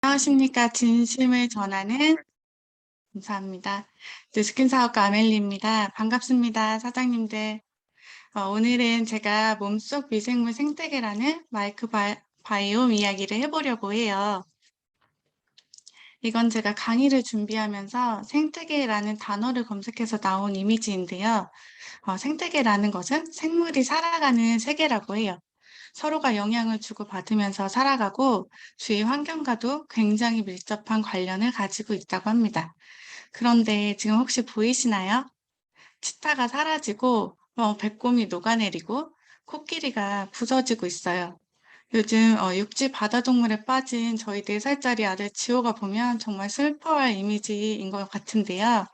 안녕하십니까. 진심을 전하는 감사합니다. 뉴스킨 사업가 아멜리입니다. 반갑습니다. 사장님들. 오늘은 제가 몸속 미생물 생태계라는 바이옴 이야기를 해보려고 해요. 이건 제가 강의를 준비하면서 생태계라는 단어를 검색해서 나온 이미지인데요. 생태계라는 것은 생물이 살아가는 세계라고 해요. 서로가 영향을 주고받으면서 살아가고 주위 환경과도 굉장히 밀접한 관련을 가지고 있다고 합니다. 그런데 지금 혹시 보이시나요? 치타가 사라지고 배꼽이 녹아내리고 코끼리가 부서지고 있어요. 요즘 육지 바다동물에 빠진 저희 4살짜리 아들 지호가 보면 정말 슬퍼할 이미지인 것 같은데요.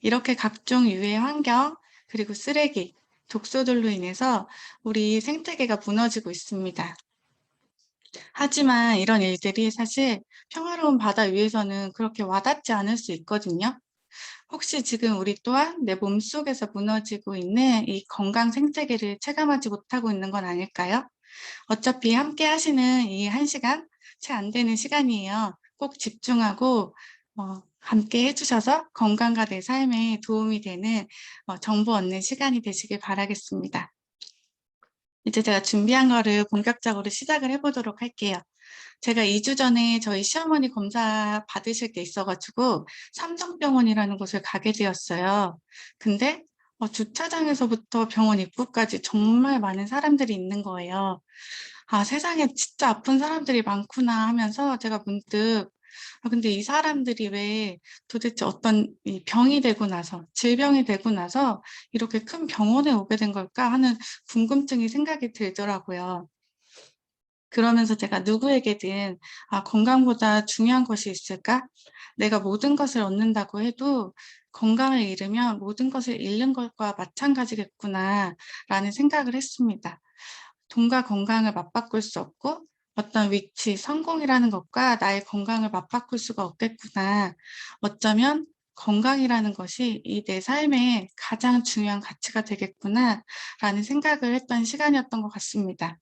이렇게 각종 유해 환경, 그리고 쓰레기, 독소들로 인해서 우리 생태계가 무너지고 있습니다. 하지만 이런 일들이 사실 평화로운 바다 위에서는 그렇게 와닿지 않을 수 있거든요. 혹시 지금 우리 또한 내 몸속에서 무너지고 있는 이 건강 생태계를 체감하지 못하고 있는 건 아닐까요? 어차피 함께 하시는 이 1시간 채 안 되는 시간이에요. 꼭 집중하고 함께 해주셔서 건강과 내 삶에 도움이 되는 정보 얻는 시간이 되시길 바라겠습니다. 이제 제가 준비한 거를 본격적으로 시작을 해보도록 할게요. 제가 2주 전에 저희 시어머니 검사 받으실 게 있어가지고 삼성병원이라는 곳을 가게 되었어요. 근데 주차장에서부터 병원 입구까지 정말 많은 사람들이 있는 거예요. 아, 세상에 진짜 아픈 사람들이 많구나 하면서 제가 문득 근데 이 사람들이 왜 도대체 어떤 이 병이 되고 나서, 질병이 되고 나서 이렇게 큰 병원에 오게 된 걸까 하는 궁금증이 생각이 들더라고요. 그러면서 제가 누구에게든 건강보다 중요한 것이 있을까? 내가 모든 것을 얻는다고 해도 건강을 잃으면 모든 것을 잃는 것과 마찬가지겠구나 라는 생각을 했습니다. 돈과 건강을 맞바꿀 수 없고 어떤 위치, 성공이라는 것과 나의 건강을 맞바꿀 수가 없겠구나. 어쩌면 건강이라는 것이 이 내 삶의 가장 중요한 가치가 되겠구나 라는 생각을 했던 시간이었던 것 같습니다.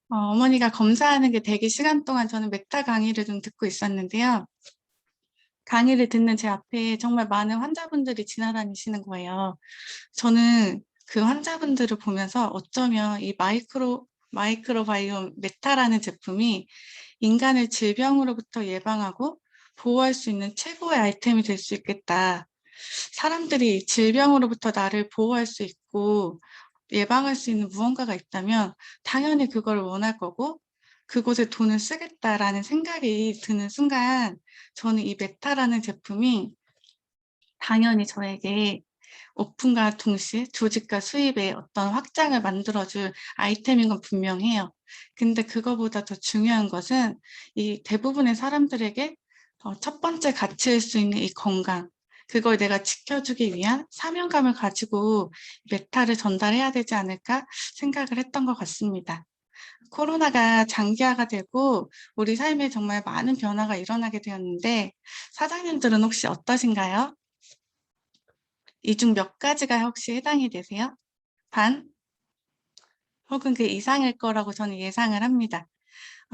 어머니가 검사하는 게 대기 시간 동안 저는 메타 강의를 좀 듣고 있었는데요. 강의를 듣는 제 앞에 정말 많은 환자분들이 지나다니시는 거예요. 저는 그 환자분들을 보면서 어쩌면 이 마이크로바이옴 메타라는 제품이 인간을 질병으로부터 예방하고 보호할 수 있는 최고의 아이템이 될 수 있겠다. 사람들이 질병으로부터 나를 보호할 수 있고 예방할 수 있는 무언가가 있다면 당연히 그걸 원할 거고 그곳에 돈을 쓰겠다라는 생각이 드는 순간 저는 이 메타라는 제품이 당연히 저에게 오픈과 동시에 조직과 수입의 어떤 확장을 만들어줄 아이템인 건 분명해요. 근데 그거보다 더 중요한 것은 이 대부분의 사람들에게 첫 번째 가치일 수 있는 이 건강, 그걸 내가 지켜주기 위한 사명감을 가지고 메타를 전달해야 되지 않을까 생각을 했던 것 같습니다. 코로나가 장기화가 되고 우리 삶에 정말 많은 변화가 일어나게 되었는데 사장님들은 혹시 어떠신가요? 이 중 몇 가지가 혹시 해당이 되세요? 반? 혹은 그 이상일 거라고 저는 예상을 합니다.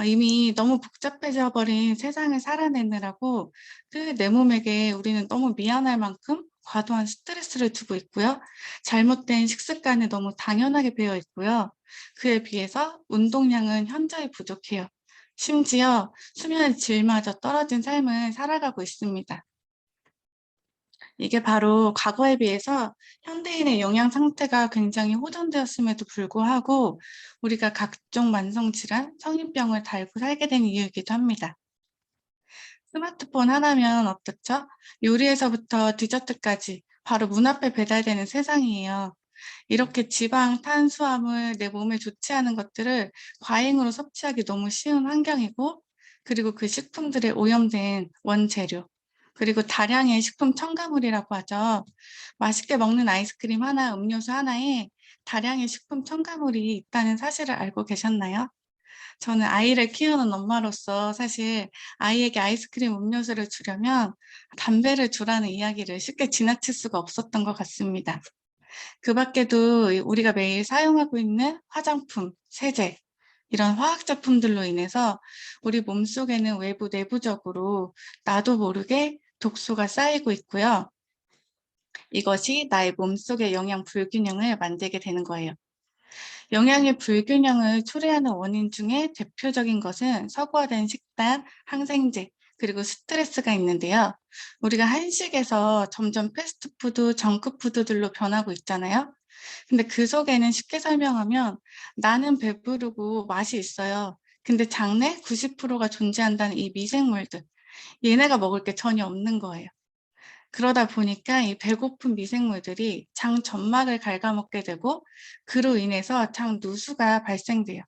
이미 너무 복잡해져 버린 세상을 살아내느라고 그 내 몸에게 우리는 너무 미안할 만큼 과도한 스트레스를 두고 있고요. 잘못된 식습관을 너무 당연하게 배어 있고요. 그에 비해서 운동량은 현저히 부족해요. 심지어 수면의 질마저 떨어진 삶을 살아가고 있습니다. 이게 바로 과거에 비해서 현대인의 영양 상태가 굉장히 호전되었음에도 불구하고 우리가 각종 만성질환, 성인병을 달고 살게 된 이유이기도 합니다. 스마트폰 하나면 어떻죠? 요리에서부터 디저트까지 바로 문 앞에 배달되는 세상이에요. 이렇게 지방, 탄수화물, 내 몸에 좋지 않은 것들을 과잉으로 섭취하기 너무 쉬운 환경이고, 그리고 그 식품들에 오염된 원재료, 그리고 다량의 식품 첨가물이라고 하죠. 맛있게 먹는 아이스크림 하나, 음료수 하나에 다량의 식품 첨가물이 있다는 사실을 알고 계셨나요? 저는 아이를 키우는 엄마로서 사실 아이에게 아이스크림 음료수를 주려면 담배를 주라는 이야기를 쉽게 지나칠 수가 없었던 것 같습니다. 그 밖에도 우리가 매일 사용하고 있는 화장품, 세제, 이런 화학 제품들로 인해서 우리 몸속에는 외부 내부적으로 나도 모르게 독소가 쌓이고 있고요. 이것이 나의 몸속의 영양 불균형을 만들게 되는 거예요. 영양의 불균형을 초래하는 원인 중에 대표적인 것은 서구화된 식단, 항생제, 그리고 스트레스가 있는데요. 우리가 한식에서 점점 패스트푸드, 정크푸드들로 변하고 있잖아요. 근데 그 속에는 쉽게 설명하면 나는 배부르고 맛이 있어요. 근데 장내 90%가 존재한다는 이 미생물들, 얘네가 먹을 게 전혀 없는 거예요. 그러다 보니까 이 배고픈 미생물들이 장 점막을 갉아먹게 되고 그로 인해서 장 누수가 발생돼요.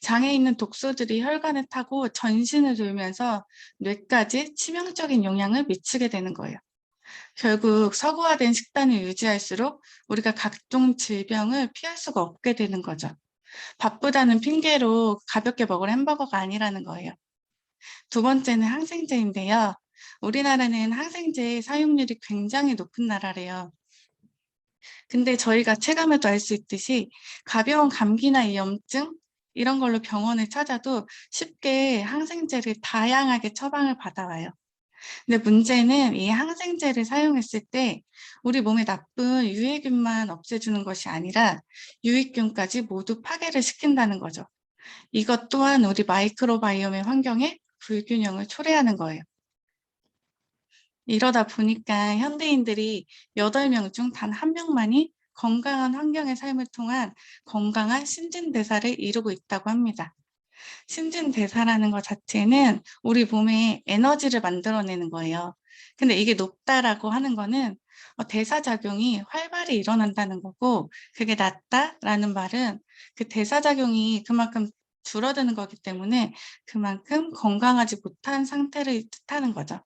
장에 있는 독소들이 혈관을 타고 전신을 돌면서 뇌까지 치명적인 영향을 미치게 되는 거예요. 결국 서구화된 식단을 유지할수록 우리가 각종 질병을 피할 수가 없게 되는 거죠. 바쁘다는 핑계로 가볍게 먹을 햄버거가 아니라는 거예요. 두 번째는 항생제인데요. 우리나라는 항생제 사용률이 굉장히 높은 나라래요. 근데 저희가 체감해도 알 수 있듯이 가벼운 감기나 이 염증 이런 걸로 병원을 찾아도 쉽게 항생제를 다양하게 처방을 받아와요. 근데 문제는 이 항생제를 사용했을 때 우리 몸에 나쁜 유해균만 없애주는 것이 아니라 유익균까지 모두 파괴를 시킨다는 거죠. 이것 또한 우리 마이크로바이옴의 환경에 불균형을 초래하는 거예요. 이러다 보니까 현대인들이 8명 중 단 1명만이 건강한 환경의 삶을 통한 건강한 신진대사를 이루고 있다고 합니다. 신진대사라는 것 자체는 우리 몸에 에너지를 만들어내는 거예요. 근데 이게 높다라고 하는 거는 대사작용이 활발히 일어난다는 거고, 그게 낮다라는 말은 그 대사작용이 그만큼 줄어드는 거기 때문에 그만큼 건강하지 못한 상태를 뜻하는 거죠.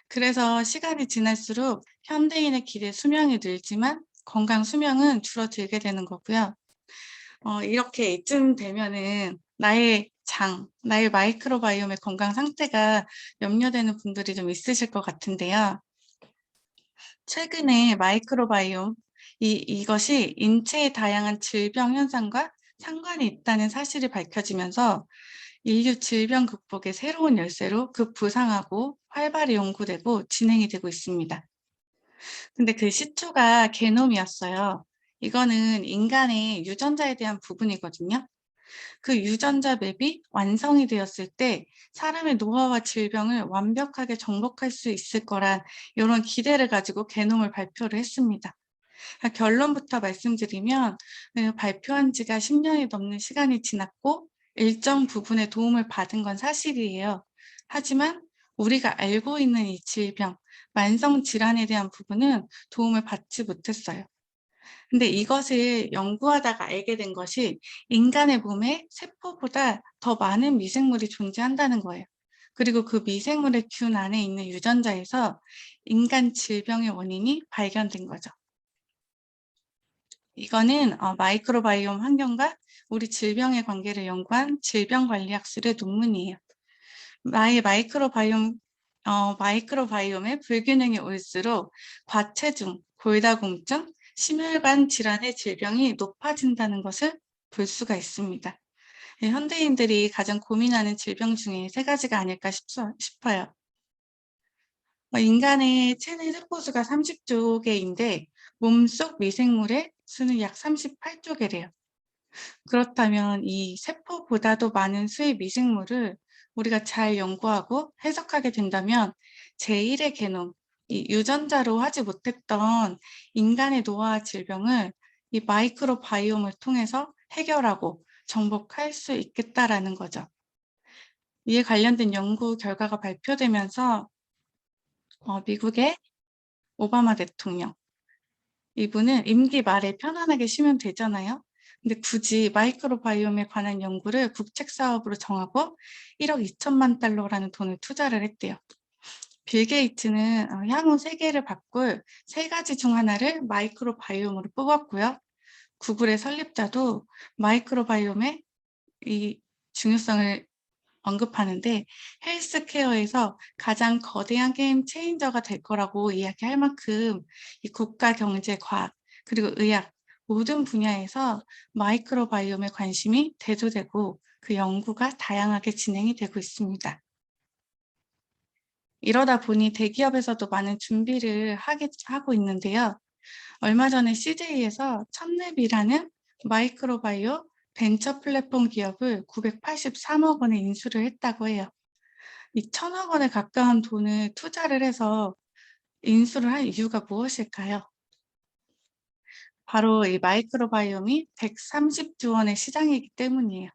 그래서 시간이 지날수록 현대인의 기대 수명이 늘지만 건강 수명은 줄어들게 되는 거고요. 이렇게 이쯤 되면은 나의 나의 마이크로바이옴의 건강 상태가 염려되는 분들이 좀 있으실 것 같은데요. 최근에 마이크로바이옴, 이것이 인체의 다양한 질병 현상과 상관이 있다는 사실이 밝혀지면서 인류 질병 극복의 새로운 열쇠로 급부상하고 활발히 연구되고 진행이 되고 있습니다. 근데 그 시초가 게놈이었어요. 이거는 인간의 유전자에 대한 부분이거든요. 그 유전자 맵이 완성이 되었을 때 사람의 노화와 질병을 완벽하게 정복할 수 있을 거란 이런 기대를 가지고 게놈을 발표를 했습니다. 결론부터 말씀드리면 발표한 지가 10년이 넘는 시간이 지났고 일정 부분의 도움을 받은 건 사실이에요. 하지만 우리가 알고 있는 이 질병, 만성 질환에 대한 부분은 도움을 받지 못했어요. 근데 이것을 연구하다가 알게 된 것이 인간의 몸에 세포보다 더 많은 미생물이 존재한다는 거예요. 그리고 그 미생물의 균 안에 있는 유전자에서 인간 질병의 원인이 발견된 거죠. 이거는 마이크로바이옴 환경과 우리 질병의 관계를 연구한 질병관리학술의 논문이에요. 나의 마이크로바이옴의 불균형이 올수록 과체중, 골다공증, 심혈관 질환의 질병이 높아진다는 것을 볼 수가 있습니다. 현대인들이 가장 고민하는 질병 중에 3가지가 아닐까 싶어요. 인간의 체내 세포수가 30조 개인데 몸속 미생물의 수는 약 38조 개래요. 그렇다면 이 세포보다도 많은 수의 미생물을 우리가 잘 연구하고 해석하게 된다면 제1의 게놈, 이 유전자로 하지 못했던 인간의 노화 질병을 이 마이크로바이옴을 통해서 해결하고 정복할 수 있겠다라는 거죠. 이에 관련된 연구 결과가 발표되면서 미국의 오바마 대통령, 이분은 임기 말에 편안하게 쉬면 되잖아요. 근데 굳이 마이크로바이옴에 관한 연구를 국책 사업으로 정하고 1억 2천만 달러라는 돈을 투자를 했대요. 빌 게이츠는 향후 세계를 바꿀 3가지 중 하나를 마이크로바이옴으로 뽑았고요. 구글의 설립자도 마이크로바이옴의 이 중요성을 언급하는데 헬스케어에서 가장 거대한 게임 체인저가 될 거라고 이야기할 만큼 이 국가 경제, 과학, 그리고 의학 모든 분야에서 마이크로바이옴에 관심이 대두되고 그 연구가 다양하게 진행이 되고 있습니다. 이러다 보니 대기업에서도 많은 준비를 하고 있는데요. 얼마 전에 CJ에서 첫랩이라는 마이크로바이오 벤처 플랫폼 기업을 983억 원에 인수를 했다고 해요. 이 1,000억 원에 가까운 돈을 투자를 해서 인수를 한 이유가 무엇일까요? 바로 이 마이크로바이옴이 130조 원의 시장이기 때문이에요.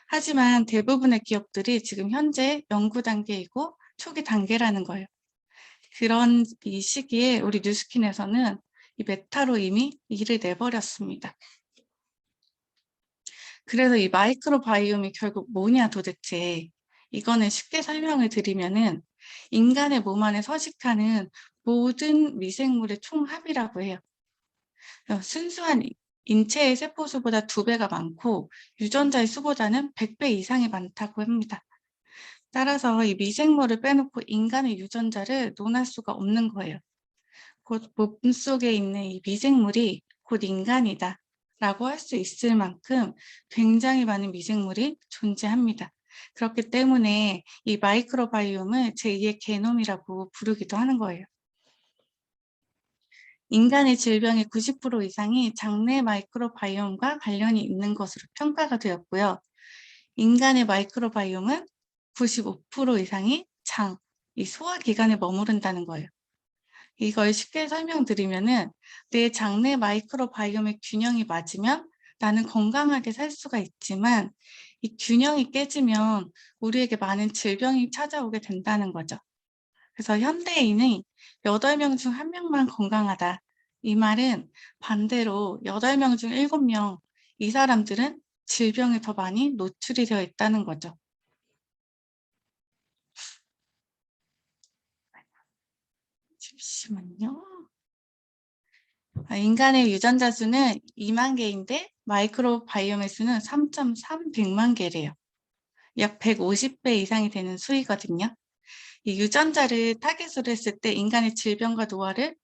하지만 대부분의 기업들이 지금 현재 연구 단계이고 초기 단계라는 거예요. 그런 이 시기에 우리 뉴스킨에서는 이 메타로 이미 일을 내버렸습니다. 그래서 이 마이크로바이옴이 결국 뭐냐 도대체. 이거는 쉽게 설명을 드리면은 인간의 몸 안에 서식하는 모든 미생물의 총합이라고 해요. 순수한 인체의 세포수보다 2배가 많고 유전자의 수보다는 100배 이상이 많다고 합니다. 따라서 이 미생물을 빼놓고 인간의 유전자를 논할 수가 없는 거예요. 곧 몸속에 있는 이 미생물이 곧 인간이다 라고 할 수 있을 만큼 굉장히 많은 미생물이 존재합니다. 그렇기 때문에 이 마이크로바이옴을 제2의 게놈이라고 부르기도 하는 거예요. 인간의 질병의 90% 이상이 장내 마이크로바이옴과 관련이 있는 것으로 평가가 되었고요. 인간의 마이크로바이옴은 95% 이상이 장, 이 소화기관에 머무른다는 거예요. 이걸 쉽게 설명드리면은 내 장내 마이크로바이옴의 균형이 맞으면 나는 건강하게 살 수가 있지만 이 균형이 깨지면 우리에게 많은 질병이 찾아오게 된다는 거죠. 그래서 현대인이 8명 중 1명만 건강하다. 이 말은 반대로 8명 중 7명, 이 사람들은 질병에 더 많이 노출이 되어 있다는 거죠. 잠시만요. 인간의 유전자 수는 2만 개인데 마이크로바이옴의 수는 3,300만 개래요. 약 150배 이상이 되는 수이거든요. 이 유전자를 타겟으로 했을 때 인간의 질병과 노화를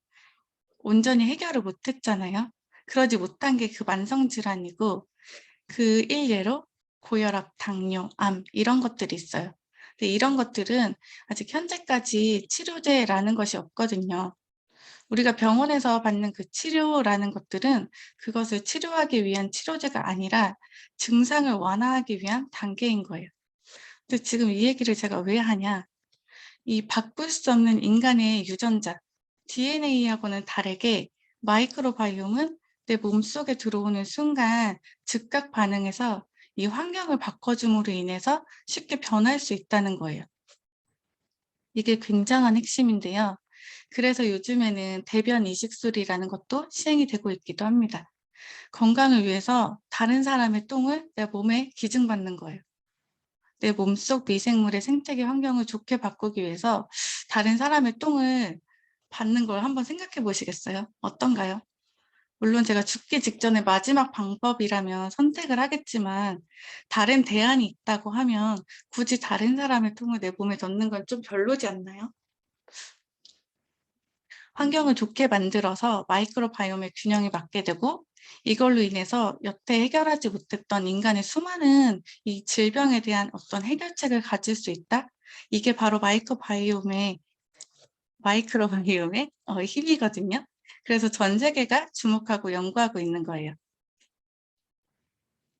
온전히 해결을 못했잖아요. 그러지 못한 게 그 만성질환이고 그 일례로 고혈압, 당뇨, 암 이런 것들이 있어요. 근데 이런 것들은 아직 현재까지 치료제라는 것이 없거든요. 우리가 병원에서 받는 그 치료라는 것들은 그것을 치료하기 위한 치료제가 아니라 증상을 완화하기 위한 단계인 거예요. 근데 지금 이 얘기를 제가 왜 하냐? 이 바꿀 수 없는 인간의 유전자, DNA하고는 다르게 마이크로바이옴은 내 몸속에 들어오는 순간 즉각 반응해서 이 환경을 바꿔줌으로 인해서 쉽게 변할 수 있다는 거예요. 이게 굉장한 핵심인데요. 그래서 요즘에는 대변 이식술이라는 것도 시행이 되고 있기도 합니다. 건강을 위해서 다른 사람의 똥을 내 몸에 기증받는 거예요. 내 몸속 미생물의 생태계 환경을 좋게 바꾸기 위해서 다른 사람의 똥을 받는 걸 한번 생각해 보시겠어요? 어떤가요? 물론 제가 죽기 직전에 마지막 방법이라면 선택을 하겠지만 다른 대안이 있다고 하면 굳이 다른 사람의 똥을 내 몸에 넣는 건 좀 별로지 않나요? 환경을 좋게 만들어서 마이크로바이옴의 균형이 맞게 되고 이걸로 인해서 여태 해결하지 못했던 인간의 수많은 이 질병에 대한 어떤 해결책을 가질 수 있다? 이게 바로 마이크로바이옴의 힘이거든요. 그래서 전 세계가 주목하고 연구하고 있는 거예요.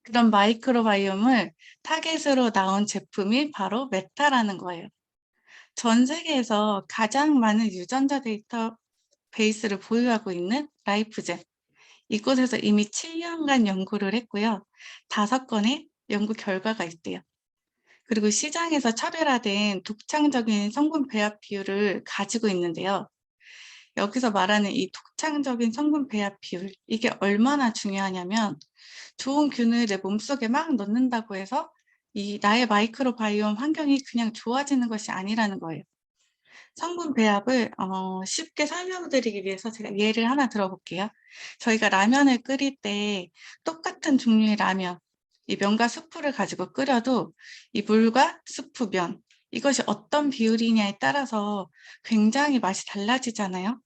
그런 마이크로바이옴을 타겟으로 나온 제품이 바로 메타라는 거예요. 전 세계에서 가장 많은 유전자 데이터 베이스를 보유하고 있는 라이프젠. 이곳에서 이미 7년간 연구를 했고요. 5건의 연구 결과가 있대요. 그리고 시장에서 차별화된 독창적인 성분 배합 비율을 가지고 있는데요. 여기서 말하는 이 독창적인 성분 배합 비율, 이게 얼마나 중요하냐면 좋은 균을 내 몸속에 막 넣는다고 해서 이 나의 마이크로바이옴 환경이 그냥 좋아지는 것이 아니라는 거예요. 성분 배합을 쉽게 설명드리기 위해서 제가 예를 하나 들어볼게요. 저희가 라면을 끓일 때 똑같은 종류의 라면, 이 면과 수프를 가지고 끓여도 이 물과 수프, 면 이것이 어떤 비율이냐에 따라서 굉장히 맛이 달라지잖아요.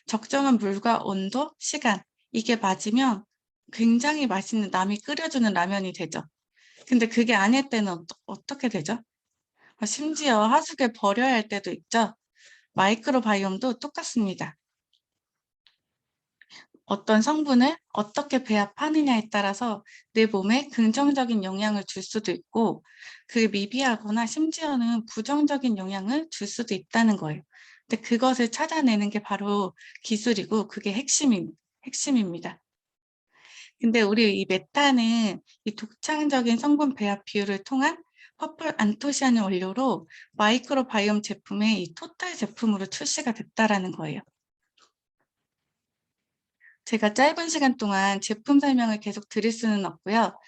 적정한 물과 온도, 시간 이게 맞으면 굉장히 맛있는 남이 끓여주는 라면이 되죠. 근데 그게 아닐 때는 어떻게 되죠? 심지어 하수구에 버려야 할 때도 있죠. 마이크로바이옴도 똑같습니다. 어떤 성분을 어떻게 배합하느냐에 따라서 내 몸에 긍정적인 영향을 줄 수도 있고 그게 미비하거나 심지어는 부정적인 영향을 줄 수도 있다는 거예요. 근데 그것을 찾아내는 게 바로 기술이고 그게 핵심입니다. 근데 우리 이 메탄은 이 독창적인 성분 배합 비율을 통한 퍼플 안토시아닌 원료로 마이크로바이옴 제품의 이 토탈 제품으로 출시가 됐다라는 거예요. 제가 짧은 시간 동안 제품 설명을 계속 드릴 수는 없고요.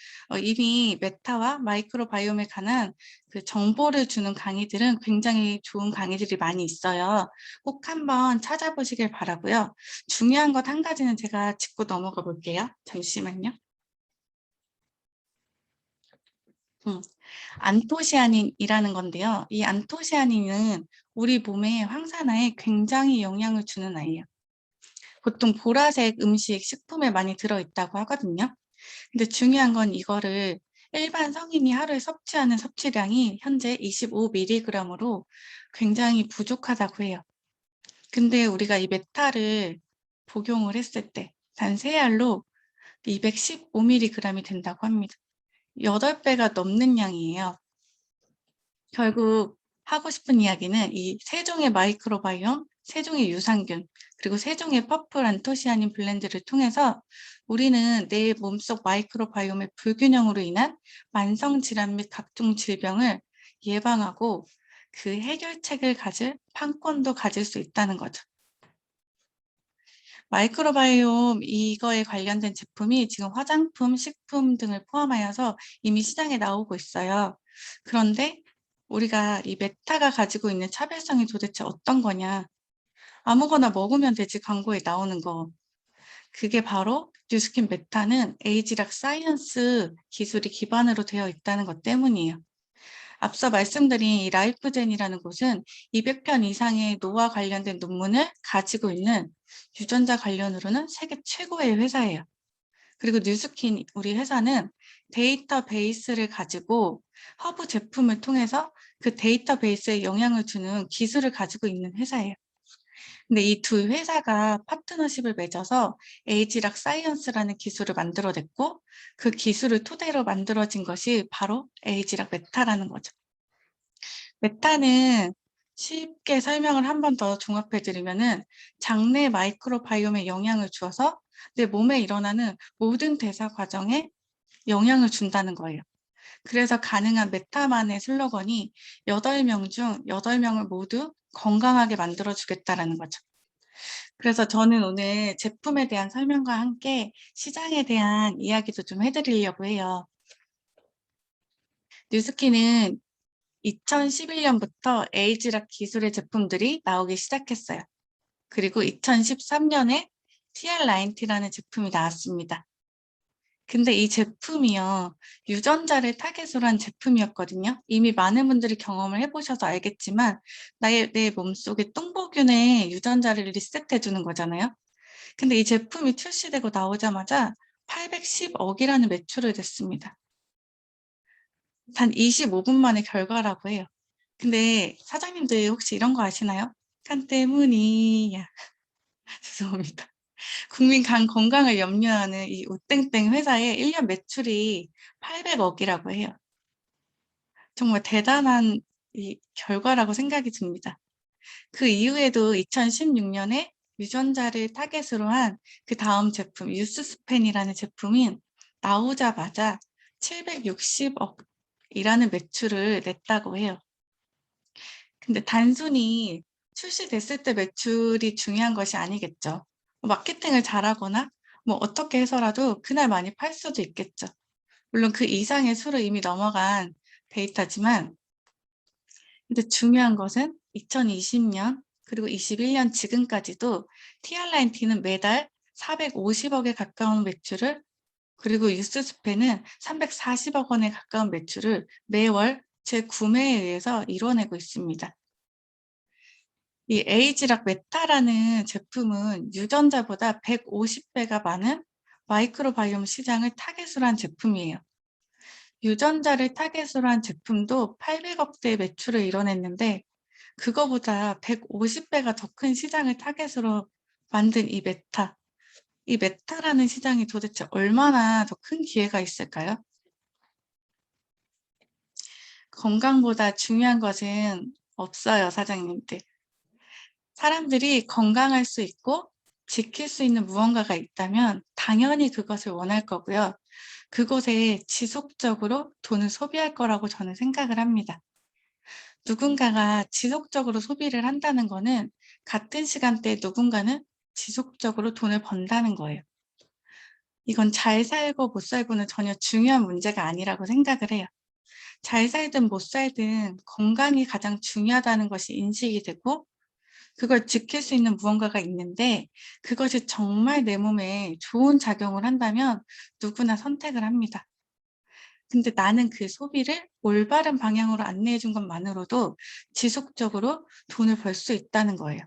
이미 메타와 마이크로바이옴에 관한 그 정보를 주는 강의들은 굉장히 좋은 강의들이 많이 있어요. 꼭 한번 찾아보시길 바라고요. 중요한 것 한 가지는 제가 짚고 넘어가 볼게요. 잠시만요. 안토시아닌이라는 건데요. 이 안토시아닌은 우리 몸의 황산화에 굉장히 영향을 주는 아이예요. 보통 보라색 음식, 식품에 많이 들어있다고 하거든요. 근데 중요한 건 이거를 일반 성인이 하루에 섭취하는 섭취량이 현재 25mg으로 굉장히 부족하다고 해요. 근데 우리가 이 메타를 복용을 했을 때 단 3알로 215mg이 된다고 합니다. 8배가 넘는 양이에요. 결국 하고 싶은 이야기는 이 세 종의 마이크로바이옴, 세 종의 유산균, 그리고 세 종의 퍼플 안토시아닌 블렌드를 통해서 우리는 내 몸속 마이크로바이옴의 불균형으로 인한 만성 질환 및 각종 질병을 예방하고 그 해결책을 가질 판권도 가질 수 있다는 거죠. 마이크로바이옴 이거에 관련된 제품이 지금 화장품, 식품 등을 포함하여서 이미 시장에 나오고 있어요. 그런데 우리가 이 메타가 가지고 있는 차별성이 도대체 어떤 거냐? 아무거나 먹으면 되지 광고에 나오는 거. 그게 바로 뉴스킨 메타는 에이지락 사이언스 기술이 기반으로 되어 있다는 것 때문이에요. 앞서 말씀드린 이 라이프젠이라는 곳은 200편 이상의 노화 관련된 논문을 가지고 있는 유전자 관련으로는 세계 최고의 회사예요. 그리고 뉴스킨 우리 회사는 데이터베이스를 가지고 허브 제품을 통해서 그 데이터베이스에 영향을 주는 기술을 가지고 있는 회사예요. 근데 이 두 회사가 파트너십을 맺어서 에이지락 사이언스라는 기술을 만들어냈고 그 기술을 토대로 만들어진 것이 바로 에이지락 메타라는 거죠. 메타는 쉽게 설명을 한 번 더 종합해 드리면은 장내 마이크로바이옴에 영향을 주어서 내 몸에 일어나는 모든 대사 과정에 영향을 준다는 거예요. 그래서 가능한 메타만의 슬로건이 8명 중 8명을 모두 건강하게 만들어 주겠다라는 거죠. 그래서 저는 오늘 제품에 대한 설명과 함께 시장에 대한 이야기도 좀 해 드리려고 해요. 뉴스킨은 2011년부터 에이지락 기술의 제품들이 나오기 시작했어요. 그리고 2013년에 TR90라는 제품이 나왔습니다. 근데 이 제품이요, 유전자를 타겟으로 한 제품이었거든요. 이미 많은 분들이 경험을 해보셔서 알겠지만 내 몸속에 뚱보균의 유전자를 리셋해 주는 거잖아요. 근데 이 제품이 출시되고 나오자마자 810억이라는 매출을 냈습니다. 단 25분 만의 결과라고 해요. 근데 사장님들 혹시 이런 거 아시나요? 간 때문이야. 죄송합니다. 국민 간 건강을 염려하는 이 오땡땡 회사의 1년 매출이 800억이라고 해요. 정말 대단한 이 결과라고 생각이 듭니다. 그 이후에도 2016년에 유전자를 타겟으로 한 그 다음 제품 유스스펜이라는 제품이 나오자마자 760억이라는 매출을 냈다고 해요. 근데 단순히 출시됐을 때 매출이 중요한 것이 아니겠죠. 마케팅을 잘하거나 뭐 어떻게 해서라도 그날 많이 팔 수도 있겠죠. 물론 그 이상의 수를 이미 넘어간 데이터지만 근데 중요한 것은 2020년 그리고 21년 지금까지도 TR9T는 매달 450억에 가까운 매출을 그리고 유스스펜은 340억 원에 가까운 매출을 매월 재구매에 의해서 이뤄내고 있습니다. 이 에이지락 메타라는 제품은 유전자보다 150배가 많은 마이크로바이옴 시장을 타겟으로 한 제품이에요. 유전자를 타겟으로 한 제품도 800억대의 매출을 이뤄냈는데 그거보다 150배가 더 큰 시장을 타겟으로 만든 이 메타라는 시장이 도대체 얼마나 더 큰 기회가 있을까요? 건강보다 중요한 것은 없어요, 사장님들. 사람들이 건강할 수 있고 지킬 수 있는 무언가가 있다면 당연히 그것을 원할 거고요. 그곳에 지속적으로 돈을 소비할 거라고 저는 생각을 합니다. 누군가가 지속적으로 소비를 한다는 거는 같은 시간대에 누군가는 지속적으로 돈을 번다는 거예요. 이건 잘 살고 못 살고는 전혀 중요한 문제가 아니라고 생각을 해요. 잘 살든 못 살든 건강이 가장 중요하다는 것이 인식이 되고 그걸 지킬 수 있는 무언가가 있는데 그것이 정말 내 몸에 좋은 작용을 한다면 누구나 선택을 합니다. 근데 나는 그 소비를 올바른 방향으로 안내해 준 것만으로도 지속적으로 돈을 벌 수 있다는 거예요.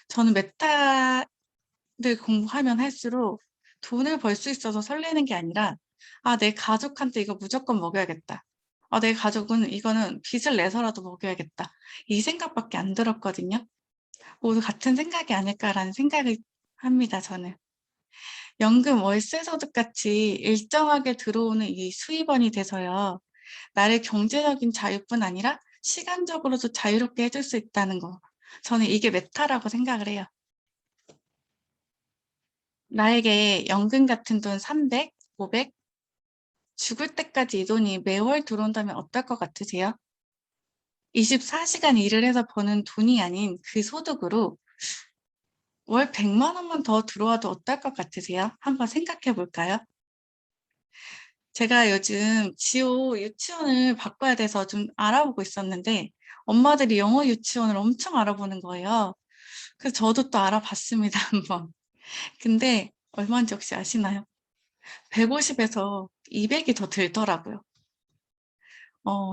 저는 메타를 공부하면 할수록 돈을 벌 수 있어서 설레는 게 아니라 '아 내 가족한테 이거 무조건 먹여야겠다. 아 내 가족은 이거는 빚을 내서라도 먹여야겠다.' 이 생각밖에 안 들었거든요. 모두 같은 생각이 아닐까라는 생각을 합니다, 저는. 연금, 월세 소득 같이 일정하게 들어오는 이 수입원이 돼서요. 나를 경제적인 자유뿐 아니라 시간적으로도 자유롭게 해줄 수 있다는 거. 저는 이게 메타라고 생각을 해요. 나에게 연금 같은 돈 300, 500, 죽을 때까지 이 돈이 매월 들어온다면 어떨 것 같으세요? 24시간 일을 해서 버는 돈이 아닌 그 소득으로 월 100만 원만 더 들어와도 어떨 것 같으세요? 한번 생각해 볼까요? 제가 요즘 지호 유치원을 바꿔야 돼서 좀 알아보고 있었는데 엄마들이 영어 유치원을 엄청 알아보는 거예요. 그래서 저도 또 알아봤습니다, 한번. 근데 얼마인지 혹시 아시나요? 150에서 200이 더 들더라고요.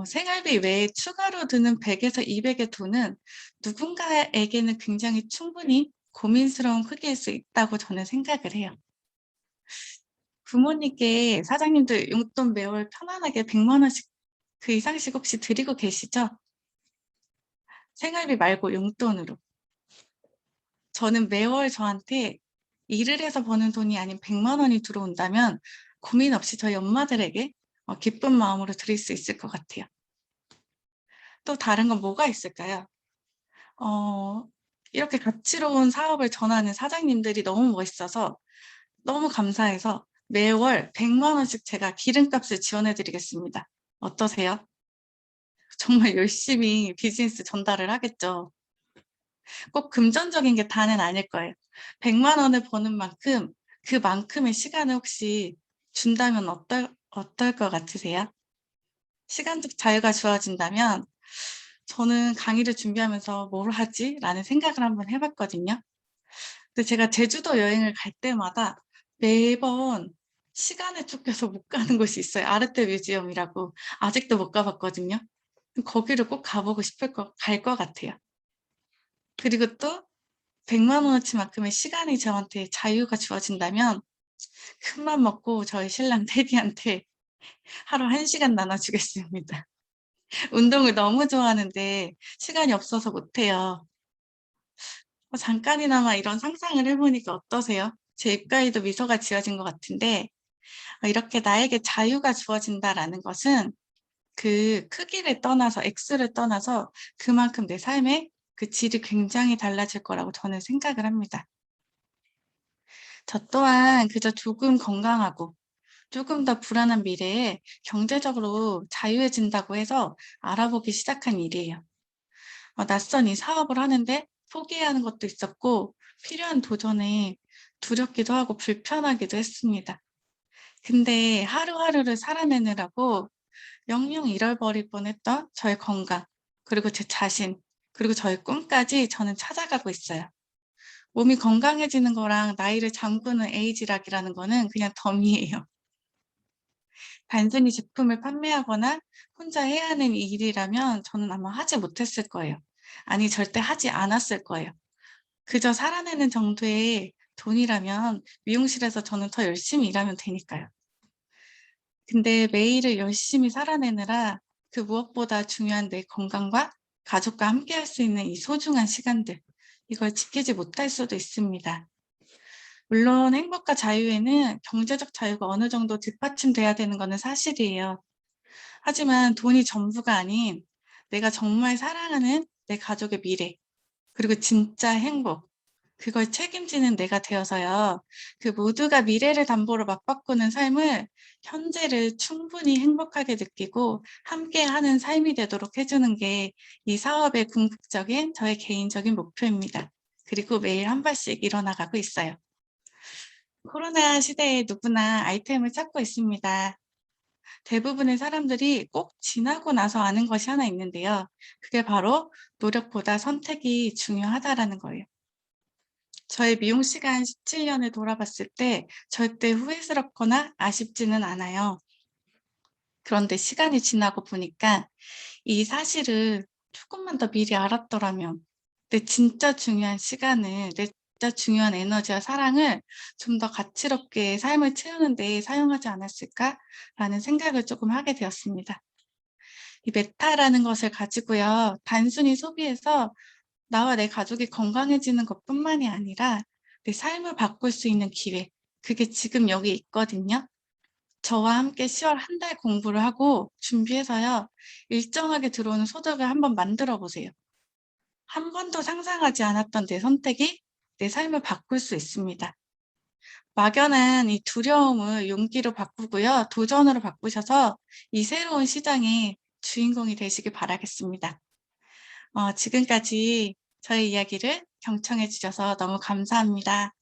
생활비 외에 추가로 드는 100에서 200의 돈은 누군가에게는 굉장히 충분히 고민스러운 크기일 수 있다고 저는 생각을 해요. 부모님께 사장님들 용돈 매월 편안하게 100만 원씩 그 이상씩 혹시 드리고 계시죠? 생활비 말고 용돈으로. 저는 매월 저한테 일을 해서 버는 돈이 아닌 100만 원이 들어온다면 고민 없이 저희 엄마들에게 기쁜 마음으로 드릴 수 있을 것 같아요. 또 다른 건 뭐가 있을까요? 어 이렇게 가치로운 사업을 전하는 사장님들이 너무 멋있어서 너무 감사해서 매월 100만 원씩 제가 기름값을 지원해 드리겠습니다. 어떠세요? 정말 열심히 비즈니스 전달을 하겠죠. 꼭 금전적인 게 다는 아닐 거예요. 100만 원을 버는 만큼 그만큼의 시간을 혹시 준다면 어떨 것 같으세요? 시간적 자유가 주어진다면 저는 강의를 준비하면서 '뭘 하지?'라는 생각을 한번 해 봤거든요. 근데 제가 제주도 여행을 갈 때마다 매번 시간에 쫓겨서 못 가는 곳이 있어요. 아르테 뮤지엄이라고. 아직도 못 가 봤거든요. 거기를 꼭 가 보고 싶을 갈 것 같아요. 그리고 또 100만 원어치만큼의 시간이 저한테 자유가 주어진다면 큰맘 먹고 저희 신랑 테디한테 하루 1 시간 나눠 주겠습니다. 운동을 너무 좋아하는데 시간이 없어서 못 해요. 잠깐이나마 이런 상상을 해 보니까 어떠세요? 제 입가에도 미소가 지어진 것 같은데 이렇게 나에게 자유가 주어진다라는 것은 그 크기를 떠나서 액수를 떠나서 그만큼 내 삶의 그 질이 굉장히 달라질 거라고 저는 생각을 합니다. 저 또한 그저 조금 건강하고 조금 더 불안한 미래에 경제적으로 자유해진다고 해서 알아보기 시작한 일이에요. 낯선 이 사업을 하는데 포기해야 하는 것도 있었고 필요한 도전에 두렵기도 하고 불편하기도 했습니다. 근데 하루하루를 살아내느라고 영영 잃어버릴 뻔했던 저의 건강, 그리고 제 자신, 그리고 저의 꿈까지 저는 찾아가고 있어요. 몸이 건강해지는 거랑 나이를 잠그는 에이지락이라는 거는 그냥 덤이에요. 단순히 제품을 판매하거나 혼자 해야 하는 일이라면 저는 아마 하지 못했을 거예요. 아니, 절대 하지 않았을 거예요. 그저 살아내는 정도의 돈이라면 미용실에서 저는 더 열심히 일하면 되니까요. 근데 매일을 열심히 살아내느라 그 무엇보다 중요한 내 건강과 가족과 함께 할 수 있는 이 소중한 시간들, 이걸 지키지 못할 수도 있습니다. 물론 행복과 자유에는 경제적 자유가 어느 정도 뒷받침돼야 되는 거는 사실이에요. 하지만 돈이 전부가 아닌 내가 정말 사랑하는 내 가족의 미래, 그리고 진짜 행복, 그걸 책임지는 내가 되어서요. 그 모두가 미래를 담보로 맞바꾸는 삶을, 현재를 충분히 행복하게 느끼고 함께하는 삶이 되도록 해 주는 게 이 사업의 궁극적인 저의 개인적인 목표입니다. 그리고 매일 한 발씩 이뤄나가고 있어요. 코로나 시대에 누구나 아이템을 찾고 있습니다. 대부분의 사람들이 꼭 지나고 나서 아는 것이 하나 있는데요. 그게 바로 노력보다 선택이 중요하다라는 거예요. 저의 미용 시간 17 년을 돌아봤을 때 절대 후회스럽거나 아쉽지는 않아요. 그런데 시간이 지나고 보니까 이 사실을 조금만 더 미리 알았더라면 내 진짜 중요한 시간을, 내 진짜 중요한 에너지와 사랑을 좀 더 가치롭게 삶을 채우는 데 사용하지 않았을까라는 생각을 조금 하게 되었습니다. 이 메타라는 것을 가지고요. 단순히 소비해서 나와 내 가족이 건강해지는 것뿐만이 아니라 내 삶을 바꿀 수 있는 기회, 그게 지금 여기 있거든요. 저와 함께 10월 한 달 공부를 하고 준비해서요. 일정하게 들어오는 소득을 한번 만들어 보세요. 한 번도 상상하지 않았던 내 선택이 내 삶을 바꿀 수 있습니다. 막연한 이 두려움을 용기로 바꾸고요. 도전으로 바꾸셔서 이 새로운 시장의 주인공이 되시길 바라겠습니다. 지금까지 저의 이야기를 경청해 주셔서 너무 감사합니다.